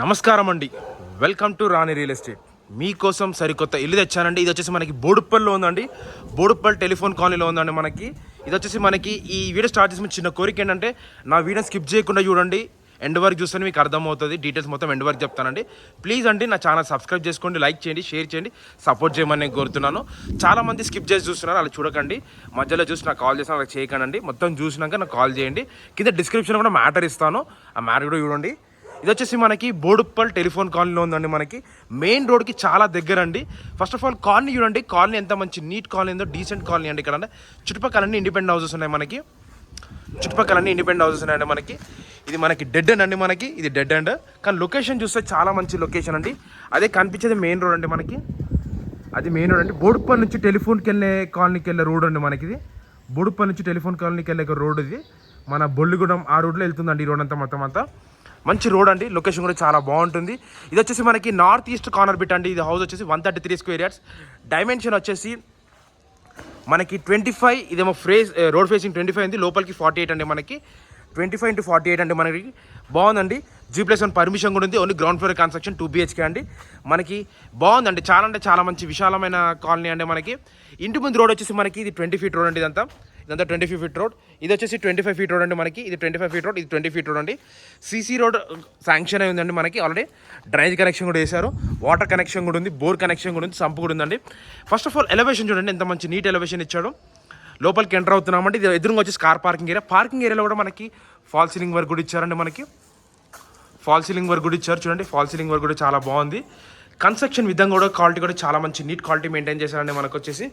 నమస్కారం అండి. Welcome to Rani real estate. మీకోసం సరికొత్త ఇల్లు తెచ్చానండి. ఇది వచ్చేసి మనకి బోడుప్పల్లో ఉందండి. బోడుప్పల్ టెలిఫోన్ కాలనీలో ఉందండి మనకి. ఇది వచ్చేసి మనకి ఈ వీడియో స్టార్ట్ చేసిన చిన్న కోరిక ఏంటంటే నా వీడియో స్కిప్ చేయకుండా చూడండి. ఎండ్ వరకు చూస్తే మీకు అర్థమవుతుంది. డీటెయిల్స్ మొత్తం ఎండ్ వరకు చెప్తానండి. ప్లీజ్ అండి నా ఛానల్ సబ్స్క్రైబ్ చేసుకోండి, లైక్ చేయండి, షేర్ చేయండి, సపోర్ట్ చేయమని నేను కోరుతున్నాను. చాలామంది స్కిప్ చేసి చూస్తున్నారు, అలా చూడకండి. మధ్యలో చూసి నాకు కాల్ చేసిన అలా చేయకండి. మొత్తం చూసినాక నాకు కాల్ చేయండి. కింద డిస్క్రిప్షన్ కూడా మ్యాటర్ ఇస్తాను, ఆ మ్యాటర్ కూడా చూడండి. ఇది వచ్చేసి మనకి బోడుప్పల్ టెలిఫోన్ కాలనీలో ఉందండి. మనకి మెయిన్ రోడ్కి చాలా దగ్గర అండి. ఫస్ట్ ఆఫ్ ఆల్ కాలనీ చూడండి. కాలనీ ఎంత మంచి నీట్ కాలనీ ఉందో, డీసెంట్ కాలనీ అండి. ఇక్కడ చుట్టుపక్కలన్నీ ఇండిపెండెంట్ హౌసెస్ ఉన్నాయి మనకి. చుట్టుపక్కలన్నీ ఇండిపెండెంట్ హౌసెస్ ఉన్నాయండి మనకి. ఇది మనకి డెడ్ ఎండ్ అండి. మనకి ఇది డెడ్ ఎండ్, కానీ లొకేషన్ చూస్తే చాలా మంచి లొకేషన్ అండి. అదే కనిపించేది మెయిన్ రోడ్ అండి మనకి. అది మెయిన్ రోడ్ అండి. బోడుప్పల్ నుంచి టెలిఫోన్కి వెళ్ళే కాలనీకి వెళ్ళే రోడ్ అండి మనకి. ఇది బోడుప్పల్ నుంచి టెలిఫోన్ కాలనీకి వెళ్ళే రోడ్. ఇది మన బొల్లిగూడెం ఆ రోడ్లో వెళ్తుందండి. ఈ రోడ్ అంతా మొత్తం అంతా మంచి రోడ్ అండి. లొకేషన్ కూడా చాలా బాగుంటుంది. ఇది వచ్చేసి మనకి నార్త్ ఈస్ట్ కార్నర్ బిట్ అండి. ఇది హౌస్ వచ్చేసి 133 స్క్వేర్ యార్డ్స్. డైమెన్షన్ వచ్చేసి మనకి 25. ఇదేమో రోడ్ ఫేసింగ్ 25 ఉంది. లోపలికి 48 అండి మనకి. 25x48 అండి మనకి. బాగుందండి. G+1 పర్మిషన్ కూడా ఉంది. Only ground floor construction 2 BHK అండి మనకి. బాగుందండి. చాలా అంటే చాలా మంచి విశాలమైన కాలనీ అండి మనకి. ఇంటి ముందు రోడ్ వచ్చేసి మనకి ఇది 20 ఫీట్ రోడ్ అండి. ఇదంతా 25 ఫీట్ రోడ్. ఇది వచ్చేసి 25 ఫీట్ రోడ్ అండి మనకి. ఇది 25 ఫీట్ రోడ్, ఇది 20 ఫీట్ రోడ్ అండి. సీసీ రోడ్ శాంక్షన్ అయి ఉందండి మనకి. ఆల్రెడీ డ్రైనేజ్ కనెక్షన్ కూడా వేశారు, వాటర్ కనెక్షన్ కూడా ఉంది, బోర్ కనెక్షన్ కూడా ఉంది, సంపు కూడా ఉందండి. ఫస్ట్ ఆఫ్ ఆల్ ఎలివేషన్ చూడండి, ఎంత మంచి నీట్ ఎలివేషన్ ఇచ్చాడు. లోపలికి ఎంటర్ అవుతున్నామంటే ఇది ఎదురుగా వచ్చేసి కార్ పార్కింగ్ ఏరియా. పార్కింగ్ ఏరియాలో కూడా మనకి ఫాల్ సీలింగ్ వర్క్ కూడా ఇచ్చారండి మనకి. ఫాల్ సీలింగ్ వర్క్ కూడా ఇచ్చారు చూడండి. ఫాల్ సీలింగ్ వర్క్ కూడా చాలా బాగుంది. కన్స్ట్రక్షన్ విధంగా కూడా క్వాలిటీ కూడా చాలా మంచి నీట్ క్వాలిటీ మెయింటైన్ చేశారండి మనకు వచ్చేసి.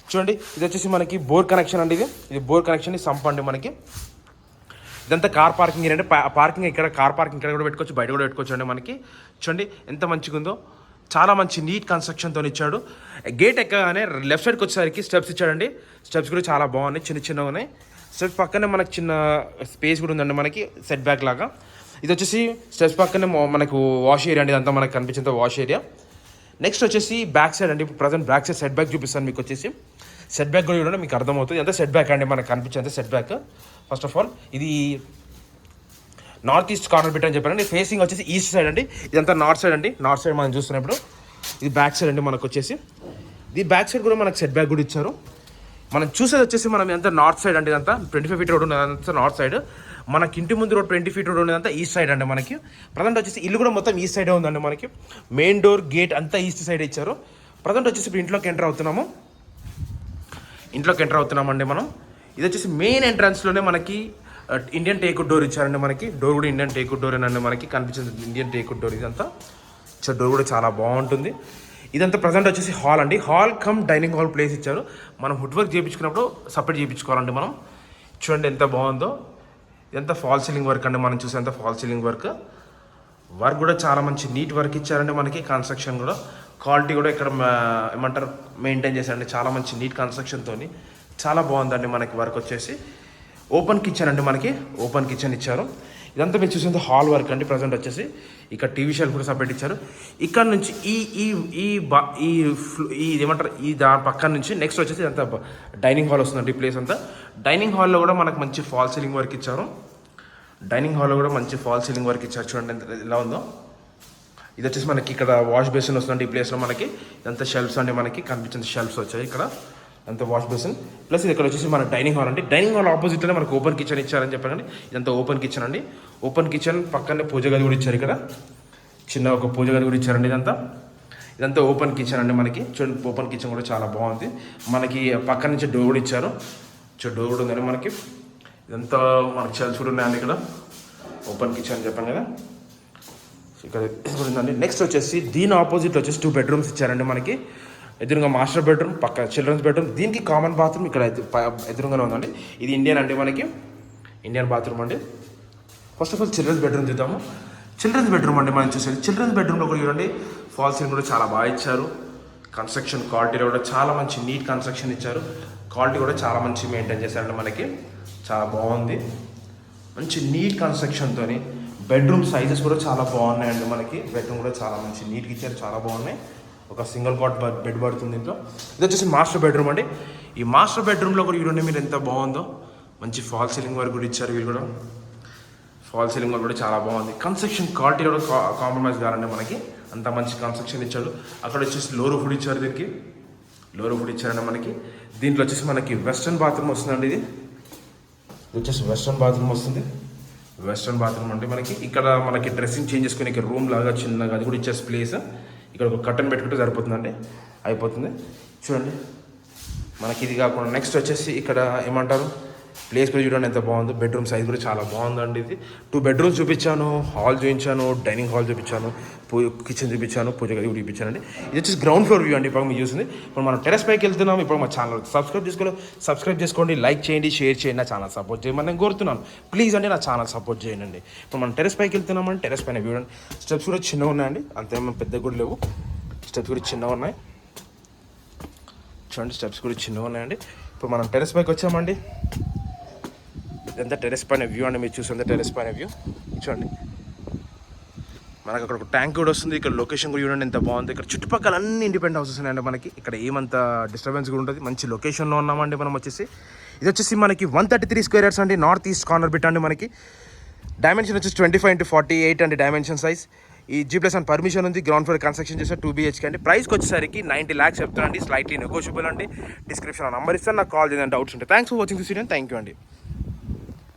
చూడండి, ఇది వచ్చేసి మనకి బోర్ కనెక్షన్ అండి. ఇది బోర్ కనెక్షన్ సంప్ అండి మనకి. ఇదంతా కార్ పార్కింగ్ ఏరియా అంటే పార్కింగ్ ఇక్కడ కార్ పార్కింగ్ ఇక్కడ కూడా పెట్టుకోవచ్చు, బయట కూడా పెట్టుకోవచ్చు అండి మనకి. చూడండి ఎంత మంచిగా ఉందో. చాలా మంచి నీట్ కన్స్ట్రక్షన్తో ఇచ్చాడు. గేట్ ఎక్కగానే లెఫ్ట్ సైడ్కి వచ్చేసరికి స్టెప్స్ ఇచ్చాడండి. స్టెప్స్ కూడా చాలా బాగున్నాయి, చిన్న చిన్నగా ఉన్నాయి. స్టెప్స్ పక్కనే మనకి చిన్న స్పేస్ కూడా ఉందండి మనకి, సెట్ బ్యాక్ లాగా. ఇది వచ్చేసి స్టెప్స్ పక్కనే మనకు వాష్ ఏరియా అండి. ఇదంతా మనకు కనిపించేంత వాష్ ఏరియా. నెక్స్ట్ వచ్చేసి బ్యాక్ సైడ్ అండి. ఇప్పుడు present back side set back చూపిస్తాను మీకు. వచ్చేసి సెట్ బ్యాక్ కూడా చూడండి, మీకు అర్థమవుతుంది. ఎంత సెట్ బ్యాక్ అండి మనకు కనిపించేంత set back. First of all ఇది నార్త్ ఈస్ట్ కార్నర్ బిట్ అని చెప్పారండి. ఫేసింగ్ వచ్చేసి ఈస్ట్ సైడ్ అండి. ఇదంతా నార్త్ సైడ్ అండి. నార్త్ సైడ్ మనం చూస్తున్నప్పుడు ఇది బ్యాక్ సైడ్ అండి మనకు వచ్చేసి. ఇది బ్యాక్ సైడ్ కూడా మనకు సెట్ బ్యాక్ కూడా ఇచ్చారు. మనం చూసేది వచ్చేసి మనం ఎంత నార్త్ సైడ్ అండి. ఇదంతా 25 ఫీట్ రోడ్ ఉన్నదంతా నార్త్ సైడ్. మనకి ఇంటి ముందు రోడ్ 20 ఫీట్ రోడ్ ఉన్నదంతా ఈస్ట్ సైడ్ అండి మనకి. ప్రజెంట్ వచ్చేసి ఇల్లు కూడా మొత్తం ఈస్ట్ సైడే ఉందండి మనకి. మెయిన్ డోర్ గేట్ అంతా ఈస్ట్ సైడ్ ఇచ్చారు. ప్రజెంట్ వచ్చేసి ఇప్పుడు ఇంట్లోకి ఎంటర్ అవుతున్నామండి మనం. ఇది వచ్చేసి మెయిన్ ఎంట్రన్స్లోనే మనకి ఇండియన్ టేకుడ్ డోర్ ఇచ్చారండి మనకి. డోర్ కూడా ఇండియన్ టేకుడ్ డోర్ అండి మనకి కనిపించింది. ఇండియన్ టేకుడ్ డోర్ ఇదంతా. డోర్ కూడా చాలా బాగుంటుంది. ఇదంతా ప్రజెంట్ వచ్చేసి హాల్ అండి. Hall cum dining hall place ఇచ్చారు. మనం వుడ్ వర్క్ చేయించుకున్నప్పుడు సపరేట్ చేయించుకోవాలండి మనం. చూడండి ఎంత బాగుందో. ఇదంతా ఫాల్ సీలింగ్ వర్క్ అండి. మనం చూసేంత ఫాల్ సీలింగ్ వర్క్ కూడా చాలా మంచి నీట్ వర్క్ ఇచ్చారండి మనకి. కన్స్ట్రక్షన్ కూడా క్వాలిటీ కూడా ఇక్కడ ఏమంటారు మెయింటైన్ చేశారండి. చాలా మంచి నీట్ కన్స్ట్రక్షన్తో చాలా బాగుందండి మనకి వర్క్ వచ్చేసి. ఓపెన్ కిచెన్ అండి మనకి. ఓపెన్ కిచెన్ ఇచ్చారు. ఇదంతా మీరు చూసేంత హాల్ వర్క్ అండి. ప్రజెంట్ వచ్చేసి ఇక్కడ టీవీ షెల్ఫ్ కూడా సపరేట్ ఇచ్చారు. ఇక్కడ నుంచి ఈ ఏమంటారు ఈ దాని పక్కన నుంచి నెక్స్ట్ వచ్చేసి ఇదంతా డైనింగ్ హాల్ వస్తుందండి. ఈ ప్లేస్ అంతా డైనింగ్ హాల్లో కూడా మనకు మంచి ఫాల్ సీలింగ్ వర్క్ ఇచ్చారు. చూడండి ఎంత ఎలా ఉందో. ఇది వచ్చేసి మనకి ఇక్కడ వాష్ బేసిన్ వస్తుందండి. ఈ ప్లేస్లో మనకి ఇదంతా షెల్ఫ్స్ అండి మనకి కనిపించిన షెల్ఫ్స్ వచ్చాయి ఇక్కడ. అంతా వాష్ బేసిన్ ప్లస్ ఇది ఇక్కడ వచ్చేసి మన డైనింగ్ హాల్ అండి. డైనింగ్ హాల్ ఆపోజిట్లోనే మనకు ఓపెన్ కిచెన్ ఇచ్చారని చెప్పండి. ఇదంతా ఓపెన్ కిచెన్ అండి. ఓపెన్ కిచెన్ పక్కనే పూజ గది కూడా ఇచ్చారు. ఇక్కడ చిన్న ఒక పూజ గది కూడా ఇచ్చారండి. ఇదంతా ఓపెన్ కిచెన్ అండి మనకి. చూడండి ఓపెన్ కిచెన్ కూడా చాలా బాగుంది మనకి. పక్కన నుంచి డోర్ కూడా ఇచ్చారు. డోర్ కూడా ఉందండి మనకి. ఇదంతా మనకి షెల్ఫ్స్ కూడా ఉన్నాయండి ఇక్కడ. ఓపెన్ కిచెన్ చెప్పాను కదా, ఇక్కడ కూడా ఉందండి. నెక్స్ట్ వచ్చేసి దీని ఆపోజిట్లో వచ్చేసి 2 బెడ్రూమ్స్ ఇచ్చారండి మనకి. ఎదురుగా మాస్టర్ బెడ్రూమ్, పక్క చిల్డ్రన్స్ బెడ్రూమ్. దీనికి కామన్ బాత్రూమ్ ఇక్కడ ఎదురుగానే ఉందండి. ఇది ఇండియన్ అండి మనకి. ఇండియన్ బాత్రూమ్ అండి. First of all childrens bedroom చూద్దాము. చిల్డ్రన్స్ బెడ్రూమ్ అండి మనం చూసేది. చిల్డ్రన్స్ బెడ్రూమ్లో కూడా చూడండి ఫాల్ సీలింగ్ కూడా చాలా బాగా ఇచ్చారు. కన్స్ట్రక్షన్ క్వాలిటీలో కూడా చాలా మంచి నీట్ కన్స్ట్రక్షన్ ఇచ్చారు. క్వాలిటీ కూడా చాలా మంచి మెయింటైన్ చేశారండి మనకి. చాలా బాగుంది. మంచి నీట్ కన్స్ట్రక్షన్తో. బెడ్రూమ్ సైజెస్ కూడా చాలా బాగున్నాయండి మనకి. బెడ్రూమ్ కూడా చాలా మంచి నీట్గా ఇచ్చారు, చాలా బాగున్నాయి. ఒక సింగిల్ కాట్ బెడ్ పడుతుంది దీంట్లో. ఇది వచ్చేసి మాస్టర్ బెడ్రూమ్ అండి. ఈ మాస్టర్ బెడ్రూమ్లో కూడా చూడండి మీరు ఎంత బాగుందో. మంచి ఫాల్ సీలింగ్ వర్క్ కూడా ఇచ్చారు వీళ్ళు కూడా. ఫాల్ సీలింగ్ కూడా చాలా బాగుంది. కన్స్ట్రక్షన్ క్వాలిటీ కూడా కాంప్రమైజ్ కావాలండి మనకి, అంత మంచి కన్స్ట్రక్షన్ ఇచ్చాడు. అక్కడ వచ్చేసి లోరో ఫుడ్ ఇచ్చారు, దీనికి లోరో ఫుడ్ ఇచ్చారండి మనకి. దీంట్లో వచ్చేసి మనకి వెస్ట్రన్ బాత్రూమ్ వస్తుందండి. ఇది వచ్చేసి వెస్ట్రన్ బాత్రూమ్ వస్తుంది. వెస్ట్రన్ బాత్రూమ్ అంటే మనకి ఇక్కడ మనకి డ్రెస్సింగ్ చేంజ్ చేసుకునే రూమ్ లాగా చిన్నగా అది కూడా ఇచ్చేసి ప్లేస్. ఇక్కడ ఒక కర్టన్ పెట్టుకుంటే సరిపోతుందండి, అయిపోతుంది. చూడండి మనకి ఇది కాకుండా నెక్స్ట్ వచ్చేసి ఇక్కడ ఏమంటారు ప్లేస్ కూడా చూడండి ఎంత బాగుందో. బెడ్రూమ్ సైజ్ కూడా చాలా బాగుందండి. ఇది 2 బెడ్రూమ్స్ చూపించాను, హాల్ చూపించాను, డైనింగ్ హాల్ చూపించాను, కిచెన్ చూపించాను, పూజ గది కూడా చూపించానండి. ఇది వచ్చేసి గ్రౌండ్ ఫ్లోర్ వ్యూ అండి. ఇప్పుడు మీరు చూసింది. ఇప్పుడు మనం టెరెస్ పైకి వెళ్తున్నాం. ఇప్పుడు మా ఛానల్ సబ్స్క్రైబ్ చేసుకోండి, లైక్ చేయండి, షేర్ చేయండి, నా ఛానల్ సపోర్ట్ చేయమని నేను కోరుతున్నాను. ప్లీజ్ అండి నా ఛానల్ సపోర్ట్ చేయండి. ఇప్పుడు మనం టెరెస్ పైకి వెళ్తున్నామండి. టెరెస్ పైన వ్యూ అండి. స్టెప్స్ కూడా చిన్నగా ఉన్నాయండి, అంతేమో పెద్దగా కూడా లేవు. స్టెప్స్ కూడా చిన్నగా ఉన్నాయి. చూడండి స్టెప్స్ కూడా చిన్నగా ఉన్నాయండి. ఇప్పుడు మనం టెరెస్ పైకి వచ్చామండి. ఇదంతా టెరెస్ పైన వ్యూ అండి. మీరు చూస్తుంది టెరెస్ పైన వ్యూ చూడండి. మనకు అక్కడ ఒక ట్యాంక్ కూడా వస్తుంది. ఇక్కడ లొకేషన్ కూడా చూడండి ఎంత బాగుంది. ఇక్కడ చుట్టుపక్కల అన్ని ఇండిపెండెంట్ హౌసెస్ ఉన్నాయండి మనకి. ఇక్కడ ఏమంత డిస్టర్బెన్స్ కూడా ఉంటుంది. మంచి లొకేషన్లో ఉన్నామండి మనం వచ్చేసి. ఇది వచ్చేసి మనకి 133 స్క్వేర్ యార్డ్స్ అండి. నార్త్ ఈస్ట్ కార్నర్ బిట్ అండి మనకి. డైమెన్షన్ వచ్చేసి 25x48 అండి డైమెన్షన్ సైజ్. ఈ G+ అని పర్మిషన్ ఉంది. గ్రౌండ్ ఫ్లోర్ కన్స్ట్రక్షన్ చేస్తే 2 BHK అండి. ప్రైస్కి వచ్చేసరికి 90 lakhs చెప్తానండి. స్లైట్లీ నెగోషియబుల్ అండి. డిస్క్రిప్షన్లో నంబర్ ఇస్తాను, నాకు కాల్ చేయండి డౌట్స్ ఉంటాయి. Thanks for watching this video. Thank you అండి.